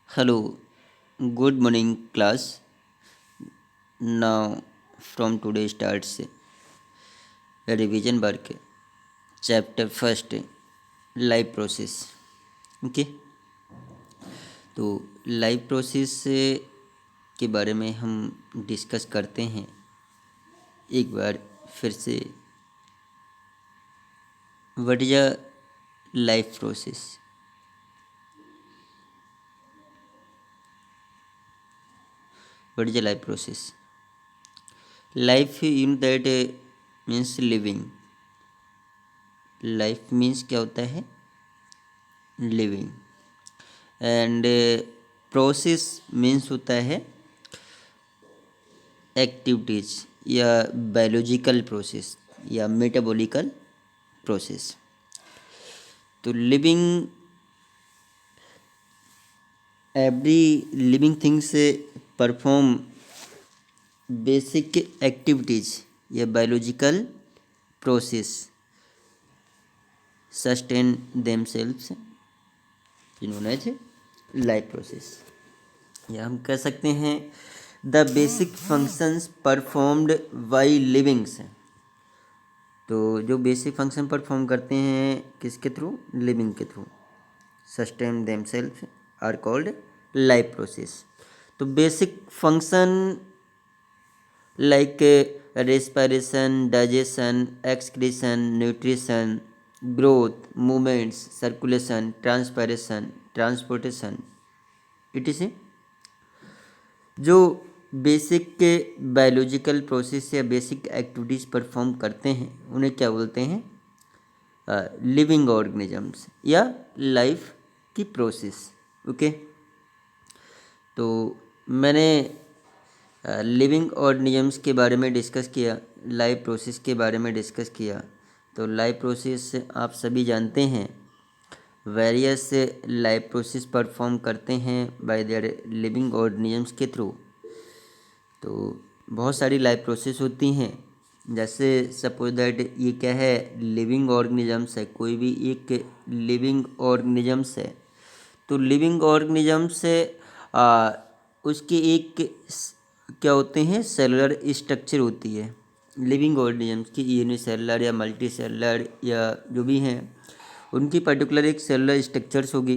Hello, good morning class. Now from today starts revision work. Chapter first, life process. Okay, तो life process के बारे में हम discuss करते हैं एक बार फिर से। What is a life process? What is a life process? Life in that means living. Life means क्या होता है? लिविंग। एंड प्रोसेस मीन्स होता है एक्टिविटीज या बायोलॉजिकल प्रोसेस या मेटाबॉलिकल प्रोसेस। तो living, every living things perform basic activities या biological process sustain themselves known as life process. या हम कह सकते हैं the basic functions performed by livings. तो जो बेसिक फंक्शन परफॉर्म करते हैं किसके थ्रू? लिविंग के through. Sustain themselves are called life process. तो basic function like respiration, digestion, excretion, nutrition, growth, movements, circulation, transpiration, transportation, it जो basic के biological process या बेसिक एक्टिविटीज़ परफॉर्म करते हैं उन्हें क्या बोलते हैं? लिविंग ऑर्गेनिजम्स या लाइफ की प्रोसेस। ओके, तो मैंने लिविंग ऑर्गेनिजम्स के बारे में डिस्कस किया, लाइफ प्रोसेस के बारे में डिस्कस किया। तो लाइफ प्रोसेस आप सभी जानते हैं, वेरियस लाइफ प्रोसेस परफॉर्म करते हैं बाय देयर लिविंग ऑर्गेनिजम्स के थ्रू। तो बहुत सारी लाइफ प्रोसेस होती हैं। जैसे सपोज दैट ये क्या है? लिविंग ऑर्गेनिजम्स है, कोई भी एक लिविंग ऑर्गेनिजम्स है। तो लिविंग ऑर्गेनिजम्स से उसके एक क्या होते हैं? सेलुलर स्ट्रक्चर होती है लिविंग ऑर्गेनिजम्स की, यूनिसेलुलर या मल्टी सेलुलर या जो भी हैं उनकी पर्टिकुलर एक सेलुलर स्ट्रक्चर्स होगी।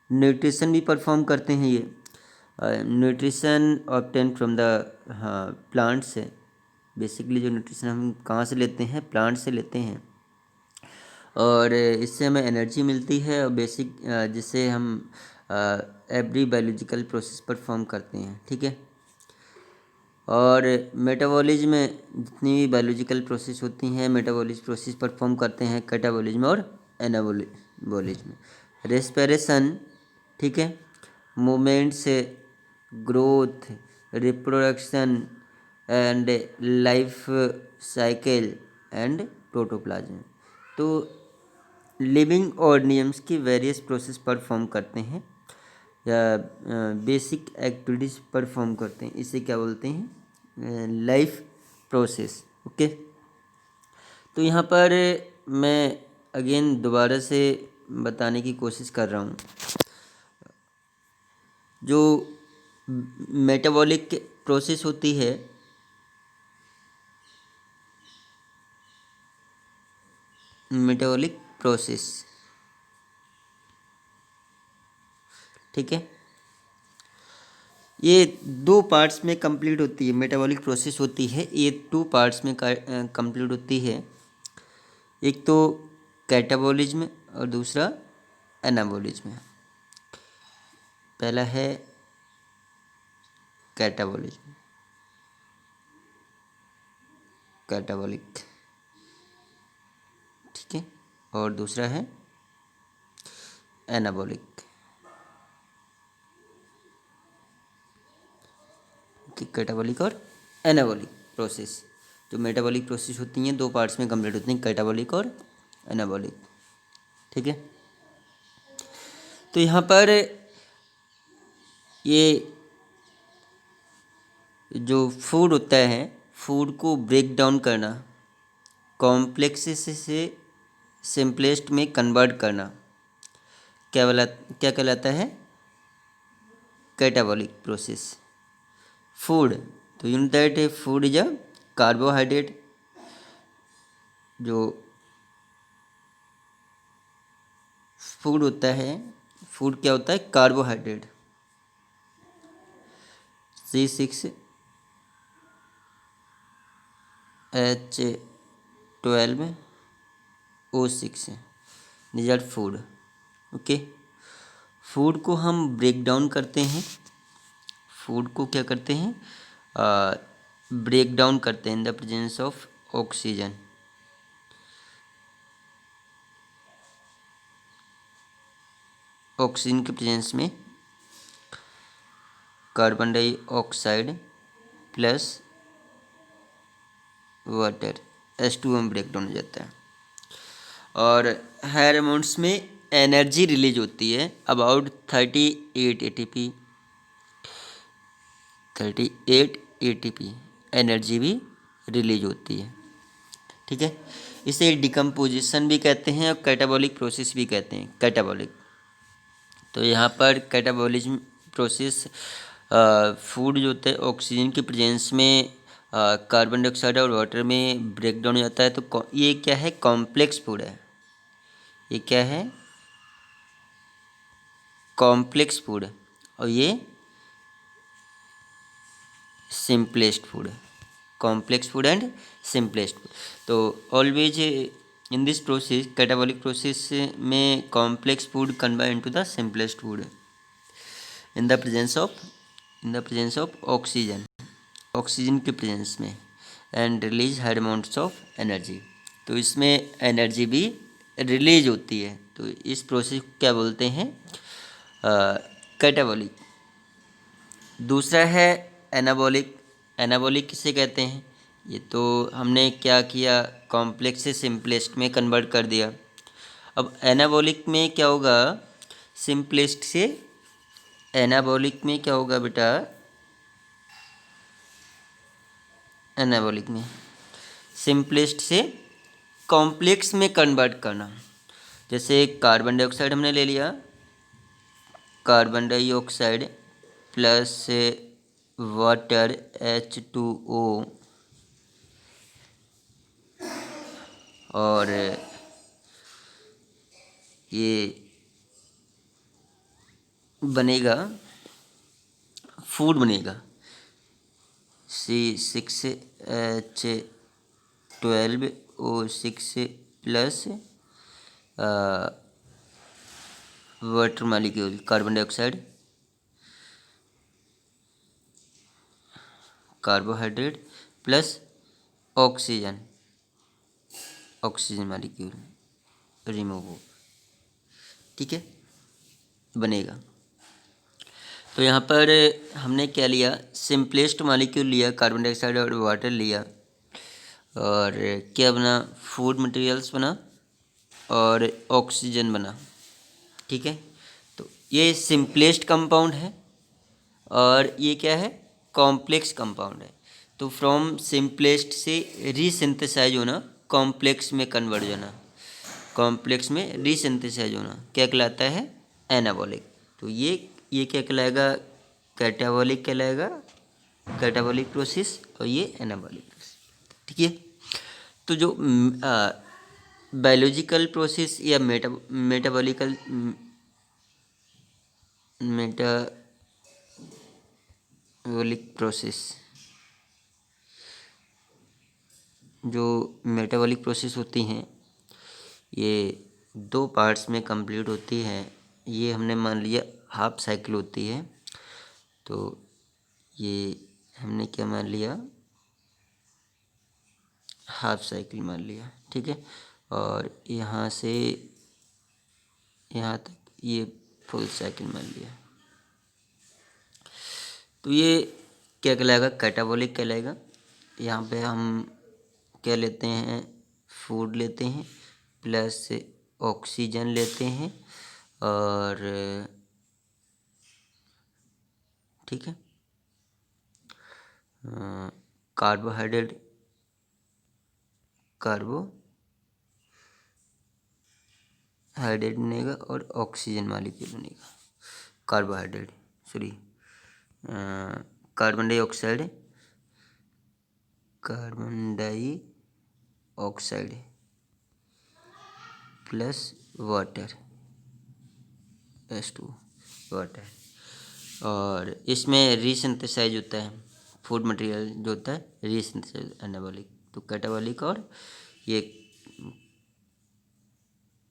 न्यूट्रिशन भी परफॉर्म करते हैं ये। Nutrition obtain from the plants है। बेसिकली जो न्यूट्रिशन हम कहाँ से लेते हैं? प्लांट से लेते हैं, और इससे हमें एनर्जी मिलती है और बेसिक जिससे हम एवरी बायोलॉजिकल प्रोसेस परफॉर्म करते हैं। ठीक है, और मेटाबॉलिज्म में जितनी भी बायोलॉजिकल प्रोसेस होती हैं मेटाबॉलिज्म प्रोसेस परफॉर्म करते हैं कैटाबॉलिज्म और एनाबॉलिज्म। रेस्पिरेशन, ठीक है, movements, growth, reproduction and life cycle and protoplasm. तो लिविंग ऑर्गेनिजम्स की वेरियस प्रोसेस परफॉर्म करते हैं या बेसिक एक्टिविटीज़ परफॉर्म करते हैं, इसे क्या बोलते हैं? Life process. ओके, तो यहाँ पर मैं अगेन दोबारा से बताने की कोशिश कर रहा हूँ। जो मेटाबॉलिक प्रोसेस होती है, मेटाबॉलिक प्रोसेस, ठीक है, ये दो पार्ट्स में कंप्लीट होती है। मेटाबॉलिक प्रोसेस होती है ये टू पार्ट्स में कंप्लीट होती है। एक तो कैटाबॉलिज्म और दूसरा एनाबॉलिज्म। पहला है कैटाबॉलिज्म, कैटाबॉलिक, ठीक है, और दूसरा है एनाबॉलिक। कैटाबॉलिक और एनाबॉलिक प्रोसेस, जो मेटाबॉलिक प्रोसेस होती हैं दो पार्ट्स में कंप्लीट होती हैं, कैटाबॉलिक और एनाबॉलिक। ठीक है, तो यहाँ पर ये जो फूड होता है, फूड को ब्रेक डाउन करना, कॉम्प्लेक्स से सिंपलेस्ट में कन्वर्ट करना, क्या कहलाता है? catabolic process. Food, तो you know that food is a carbohydrate. जो फूड होता है, फूड क्या होता है? Carbohydrate. C6H12O6 these are food. Okay, food को हम ब्रेक डाउन करते हैं, फूड को क्या करते हैं? ब्रेक डाउन करते हैं इन the presence of oxygen. Oxygen के प्रेजेंस में carbon dioxide plus water H2O में ब्रेक डाउन हो जाता है। और हायर अमाउंट्स में एनर्जी रिलीज होती है, अबाउट 38 ATP एनर्जी भी रिलीज होती है। ठीक है, इसे डिकम्पोजिशन भी कहते हैं और कैटाबॉलिक प्रोसेस भी कहते हैं। कैटाबॉलिक, तो यहाँ पर कैटाबॉलिज्म प्रोसेस फूड जो होता है ऑक्सीजन के प्रेजेंस में कार्बन डाइऑक्साइड और वाटर में ब्रेक डाउन हो जाता है। तो ये क्या है? कॉम्प्लेक्स फूड है। ये क्या है? कॉम्प्लेक्स फूड है, और ये सिंपलेस्ट फूड है। Complex food and simplest food. तो always in this process, catabolic process में complex food convert into the simplest food in the presence of oxygen, oxygen के प्रेजेंस में, and release high amounts of energy. तो इसमें energy भी release होती है। तो इस प्रोसेस को क्या बोलते हैं? कैटाबॉलिक। दूसरा है एनाबॉलिक। एनाबॉलिक किसे कहते हैं? ये तो हमने क्या किया, कॉम्प्लेक्स से सिंपलेस्ट में कन्वर्ट कर दिया। अब एनाबॉलिक में क्या होगा? सिंपलेस्ट से एनाबॉलिक में क्या होगा बेटा? एनाबॉलिक में सिंपलेस्ट से कॉम्प्लेक्स में कन्वर्ट करना। जैसे कार्बन डाइऑक्साइड हमने ले लिया, carbon dioxide plus water H2O, और ये बनेगा, फूड बनेगा C6H12O6 plus water molecule, carbon dioxide, carbohydrate plus oxygen, oxygen molecule remove. ठीक है, बनेगा। तो यहाँ पर हमने क्या लिया? सिंपलेस्ट मालिक्यूल लिया, कार्बन डाइऑक्साइड और वाटर लिया, और क्या बना? फूड मटेरियल्स बना और ऑक्सीजन बना। ठीक है, तो ये सिंपलेस्ट कंपाउंड है और ये क्या है? कॉम्प्लेक्स कंपाउंड है। तो फ्रॉम सिंपलेस्ट से रीसिंथेसाइज होना, कॉम्प्लेक्स में कन्वर्ट होना, कॉम्प्लेक्स में रीसिंथेसाइज होना क्या कहलाता है? एनाबॉलिक। तो ये क्या कहलाएगा? कैटाबॉलिक कहलाएगा, कैटाबॉलिक प्रोसेस, और ये एनाबॉलिक प्रोसेस। ठीक है, तो जो बायोलॉजिकल प्रोसेस या मेटाबॉलिकल प्रोसेस, जो मेटाबॉलिक प्रोसेस होती हैं ये 2 पार्ट्स में कंप्लीट होती है। ये हमने मान लिया हाफ साइकिल होती है, तो ये हमने क्या मान लिया? हाफ साइकिल मान लिया। ठीक है, और यहाँ से यहाँ तक ये फुल साइकिल मान लिया। तो ये क्या कहलाएगा? कैटाबॉलिक कहलाएगा। यहाँ पे हम क्या लेते हैं? फूड लेते हैं प्लस ऑक्सीजन लेते हैं, और ठीक है, कार्बोहाइड्रेट बनेगा और ऑक्सीजन मालिक्यूल बनेगा, carbohydrate, sorry carbon dioxide plus water H2 water, और इसमें रीसिंथेसाइज होता है फूड मटेरियल जो होता है रीसिंथेसाइज एनाबॉलिक, तो कैटाबॉलिक और ये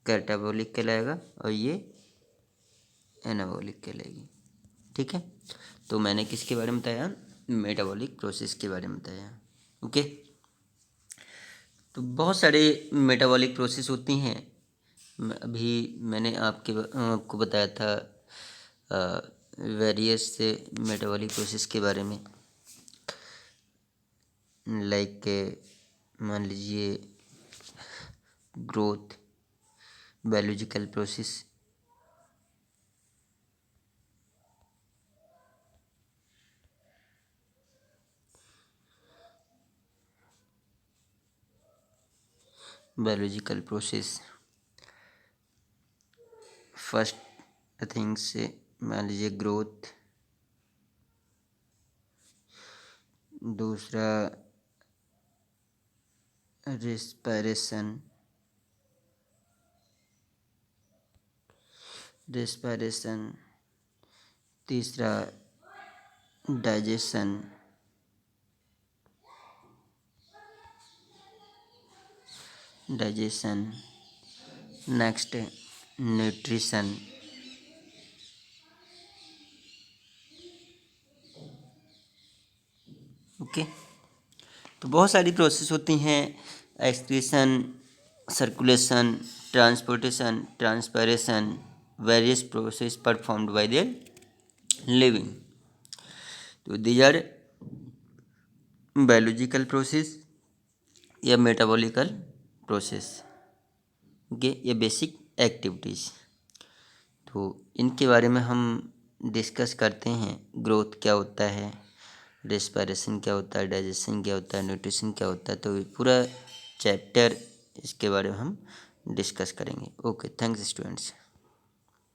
कैटाबॉलिक कहलाएगा और ये एनाबॉलिक कहलाएगी। ठीक है, तो मैंने किसके बारे में बताया, मेटाबॉलिक प्रोसेस के बारे में बताया। ओके, तो बहुत सारे मेटाबॉलिक प्रोसेस होती हैं। अभी मैंने आपको बताया था वेरियस मेटाबॉलिक प्रोसेस के बारे में, लाइक मान लीजिए growth, biological process, first thing से मान लीजिए ग्रोथ, दूसरा रेस्पिरेशन, तीसरा डाइजेशन, नेक्स्ट न्यूट्रिशन, ओके। तो बहुत सारी प्रोसेस होती हैं, excretion, circulation, transportation, transpiration, various process performed by their living. तो दीज आर बायोलॉजिकल प्रोसेस या मेटाबॉलिकल प्रोसेस, ओके, ये बेसिक एक्टिविटीज़। तो इनके बारे में हम डिस्कस करते हैं। ग्रोथ क्या होता है, रेस्पिरेशन क्या होता है, डाइजेशन क्या होता है, न्यूट्रिशन क्या होता है, तो पूरा चैप्टर इसके बारे में हम डिस्कस करेंगे। Okay, thanks students.